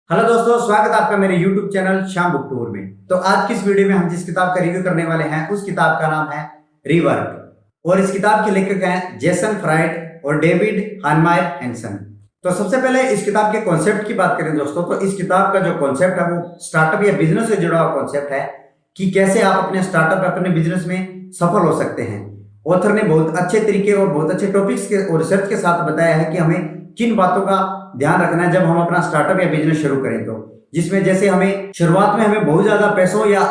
Hello दोस्तों, स्वागत है आपका मेरे YouTube channel Shyam book tour में। तो आज की इस वीडियो में हम जिस किताब का रिव्यू करने वाले हैं उस किताब का नाम है रीवर्क और इस किताब के लेखक हैं जेसन फ्राइड और डेविड हानमायर हैंसन। तो सबसे पहले इस किताब के कॉन्सेप्ट की बात करें दोस्तों, तो इस किताब का जो कॉन्सेप्ट है वो स्टार्टअप या बिजनेस से जुड़ा हुआ कॉन्सेप्ट है कि कैसे आप अपने स्टार्टअप अपने बिजनेस में सफल हो सकते हैं। ऑथर ने बहुत अच्छे तरीके और बहुत अच्छे टॉपिक्स के और रिसर्च के साथ बताया है कि हमें किन बातों का ध्यान रखना है जब हम अपना स्टार्टअप या बिजनेस शुरू करें। तो जिसमें जैसे हमें शुरुआत में हमें बहुत ज्यादा पैसों या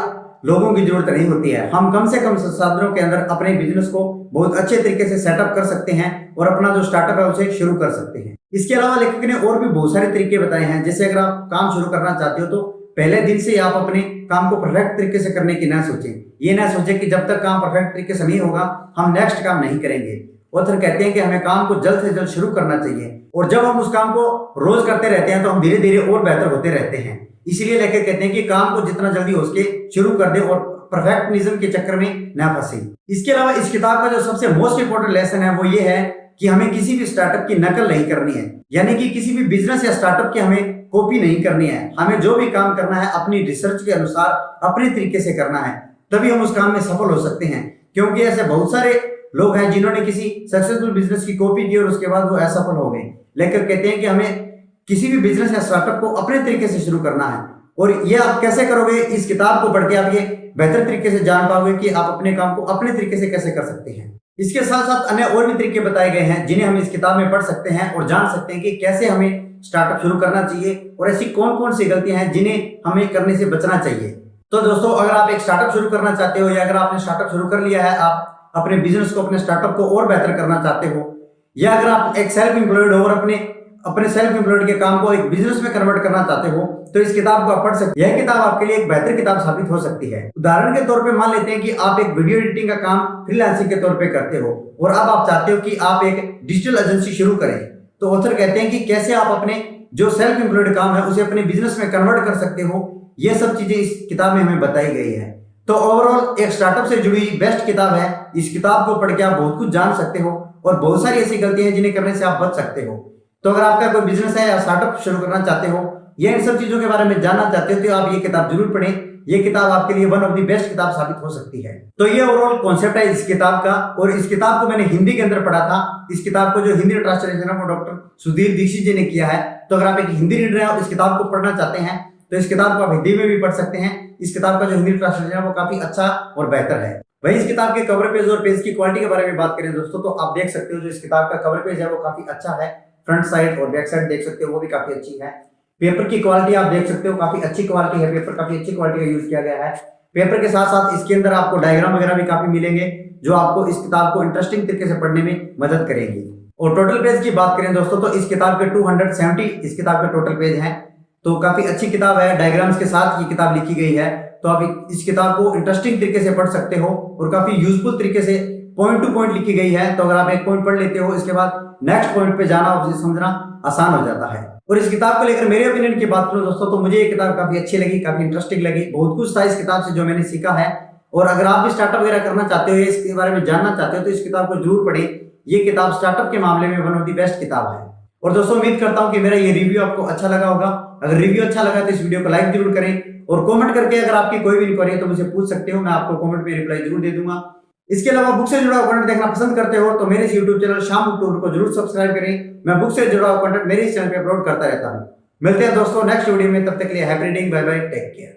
लोगों की जरूरत नहीं होती है, हम कम से कम संसाधनों के अंदर अपने बिजनेस को बहुत अच्छे तरीके से सेटअप कर सकते हैं और अपना जो स्टार्टअप है उसे शुरू कर सकते हैं। इसके अलावा लेखक ने और भी बहुत सारे तरीके बताए हैं। जैसे अगर आप काम शुरू करना चाहते हो तो पहले दिन से आप अपने काम को परफेक्ट तरीके से करने की ना सोचें। ये ना सोचें कि जब तक काम परफेक्ट तरीके से नहीं होगा हम नेक्स्ट काम नहीं करेंगे। ऑथर कहते हैं कि हमें काम को जल्द से जल्द शुरू करना चाहिए और जब हम उस काम को रोज करते रहते हैं तो हम धीरे धीरे और बेहतर होते रहते हैं। इसीलिए लेखक कहते हैं कि काम को जितना जल्दी हो सके शुरू कर दे और परफेक्शनिज्म के चक्कर में ना फंसे। इसके अलावा इस किताब का जो सबसे मोस्ट इंपोर्टेंट लेसन है वो ये है कि हमें किसी भी स्टार्टअप की नकल नहीं करनी है, यानी कि किसी भी बिजनेस या स्टार्टअप की हमें कॉपी नहीं करनी है। हमें जो भी काम करना है अपनी रिसर्च के अनुसार अपने तरीके से करना है, तभी हम उस काम में सफल हो सकते हैं। क्योंकि ऐसे बहुत सारे लोग हैं जिन्होंने किसी सक्सेसफुल बिजनेस की कॉपी की और उसके बाद वो असफल हो गए। लेकर कहते हैं कि हमें किसी भी बिजनेस या स्टार्टअप को अपने तरीके से शुरू करना है और ये आप कैसे करोगे, इस किताब को पढ़ के आप ये बेहतर तरीके से जान पाओगे कि आप अपने काम को अपने तरीके से कैसे कर सकते हैं। इसके साथ साथ अन्य और भी तरीके बताए गए हैं जिन्हें हम इस किताब में पढ़ सकते हैं और जान सकते हैं कि कैसे हमें स्टार्टअप शुरू करना चाहिए और ऐसी कौन कौन सी गलतियां हैं जिन्हें हमें करने से बचना चाहिए। तो दोस्तों, अगर आप एक स्टार्टअप शुरू करना चाहते हो या अगर आपने स्टार्टअप शुरू कर लिया है, आप अपने बिजनेस को अपने स्टार्टअप को और बेहतर करना चाहते हो, या अगर आप एक सेल्फ एम्प्लॉयड हो और अपने सेल्फ एम्प्लॉयड के काम को एक बिजनेस में कन्वर्ट करना चाहते हो, तो इस किताब को आप पढ़ सकते हैं। यह किताब आपके लिए एक बेहतर किताब साबित हो सकती है। उदाहरण के तौर पे मान लेते हैं कि आप एक वीडियो एडिटिंग का काम फ्रीलांसिंग के तौर पे करते हो और अब आप चाहते हो कि आप एक डिजिटल एजेंसी शुरू करें। तो ऑथर कहते हैं कि कैसे आप अपने जो सेल्फ एम्प्लॉयड काम है उसे अपने बिजनेस में कन्वर्ट कर सकते हो। ये सब चीजें इस किताब में हमें बताई गई है। तो ओवरऑल एक स्टार्टअप से जुड़ी बेस्ट किताब है। इस किताब को पढ़ के आप बहुत कुछ जान सकते हो और बहुत सारी ऐसी गलतियां हैं जिन्हें करने से आप बच सकते हो। तो अगर आपका कोई बिजनेस है या स्टार्टअप शुरू करना चाहते हो या इन सब चीजों के बारे में जानना चाहते हो तो आप ये किताब जरूर पढ़ें। ये किताब आपके लिए वन ऑफ द बेस्ट किताब साबित हो सकती है। तो ये ओवरऑल कॉन्सेप्ट है इस किताब का और इस किताब को मैंने हिंदी के अंदर पढ़ा था। इस किताब को जो हिंदी ट्रांसलेशन है वो डॉक्टर सुधीर दीक्षित जी ने किया है। तो अगर आप एक हिंदी रीडर हैं और इस किताब को पढ़ना चाहते हैं तो इस किताब को आप हिंदी में भी पढ़ सकते हैं। इस किताब का जो हिंदी ट्रांसलेशन है वो काफी अच्छा और बेहतर है। वही इस किताब के कवर पेज और पेज की क्वालिटी के बारे में बात करें दोस्तों, तो आप देख सकते हो जो इस किताब का कवर पेज है वो काफी अच्छा है। फ्रंट साइड और बैक साइड देख सकते हो वो भी काफी अच्छी है। पेपर की क्वालिटी आप देख सकते हो काफी अच्छी क्वालिटी है। पेपर काफी अच्छी क्वालिटी का यूज किया गया है। पेपर के साथ साथ इसके अंदर आपको डायग्राम वगैरह भी काफी मिलेंगे जो आपको इस किताब को इंटरेस्टिंग तरीके से पढ़ने में मदद करेंगी। और टोटल पेज की बात करें दोस्तों तो इस किताब के 270 इस किताब के टोटल पेज हैं। तो काफी अच्छी किताब है। डायग्राम्स के साथ ये किताब लिखी गई है। तो आप इस किताब को इंटरेस्टिंग तरीके से पढ़ सकते हो और काफी यूजफुल तरीके से पॉइंट टू पॉइंट लिखी गई है। तो अगर आप एक पॉइंट पढ़ लेते हो इसके बाद नेक्स्ट पॉइंट पे जाना और समझना आसान हो जाता है। और इस किताब को लेकर मेरे ओपिनियन की बात करूं दोस्तों तो मुझे ये किताब काफी अच्छी लगी, काफी इंटरेस्टिंग लगी। बहुत कुछ था इस किताब से जो मैंने सीखा है। और अगर आप भी स्टार्टअप वगैरह करना चाहते हो या इसके बारे में जानना चाहते हो तो इस किताब को जरूर पढ़ें। ये किताब स्टार्टअप के मामले में वन ऑफ द बेस्ट किताब है। और दोस्तों, उम्मीद करता हूं कि मेरा ये रिव्यू आपको अच्छा लगा होगा। अगर रिव्यू अच्छा लगा तो इस वीडियो को लाइक जरूर करें और कमेंट करके अगर आपकी कोई भी इंक्वायरी है तो मुझे पूछ सकते हो। मैं आपको कमेंट में रिप्लाई जरूर दे दूंगा। इसके अलावा बुक से जुड़ा हुआ कंटेंट देखना पसंद करते हो तो मेरे इस YouTube channel Shyam book tour को जरूर सब्सक्राइब करें। मैं बुक से जुड़ा हुआ कंटेंट मेरे इस चैनल पे अपलोड करता रहता हूं। मिलते हैं दोस्तों नेक्स्ट वीडियो में, तब तक के लिए happy reading, bye bye, take care.